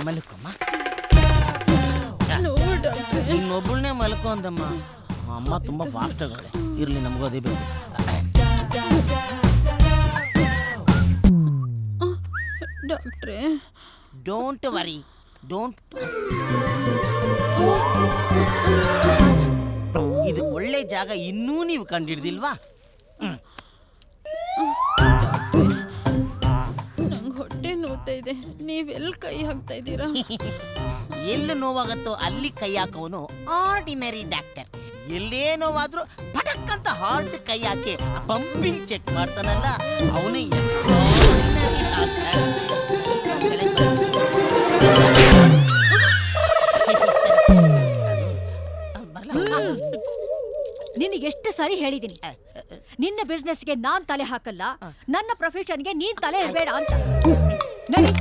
ಮಲ್ಕೊಮ್ಮ. ಇನ್ನೊಬ್ಬಳನ್ನೇ ಮಲ್ಕೊ ಅಂದಮ್ಮ. ಅಮ್ಮ ತುಂಬಾ ಫಾಸ್ಟ್ ಆಗಳೆ. ಇರ್ಲಿ, ನಮಗೂ ಅದೇ ಬೇಕು. ಡಾಕ್ಟ್ರೇ, ಡೋಂಟ್ ವರಿ, ಡೋಂಟ್. ಇದು ಒಳ್ಳೆ ಜಾಗ ಇನ್ನೂ ನೀವು ಕಂಡಿಡ್ದಿಲ್ವಾ? ನಂಗೆ ಹೊಟ್ಟೆ ನೋವ್ತಾ ಇದೆ. ನೀವೆಲ್ಲಿ ಕೈ ಹಾಕ್ತಾ ಇದ್ದೀರಾ? ಎಲ್ಲಿ ನೋವಾಗತ್ತೋ ಅಲ್ಲಿ ಕೈ ಹಾಕೋನು ಆರ್ಡಿನರಿ ಡಾಕ್ಟರ್. ಎಲ್ಲೇ ನೋವಾದ್ರೂ ಪಟಕ್ ಅಂತ ಹಾರ್ಟ್ ಕೈ ಹಾಕಿ ಪಂಪಿಂಗ್ ಚೆಕ್ ಮಾಡ್ತಾನಲ್ಲ, ಅವನು ಎಕ್ಸ್ಟ್ರಾರ್ಡಿನರಿ ಡಾಕ್ಟರ್. ನಿನಗೆ ಎಷ್ಟು ಸರಿ ಹೇಳಿದೀನಿ, ನಿನ್ನ ಬಿಸ್ನೆಸ್ಗೆ ನಾನ್ ತಲೆ ಹಾಕಲ್ಲ, ನನ್ನ ಪ್ರೊಫೆಷನ್ಗೆ ನೀನ್ ತಲೆ ಇಡಬೇಡ ಅಂತ. ನಡಿ.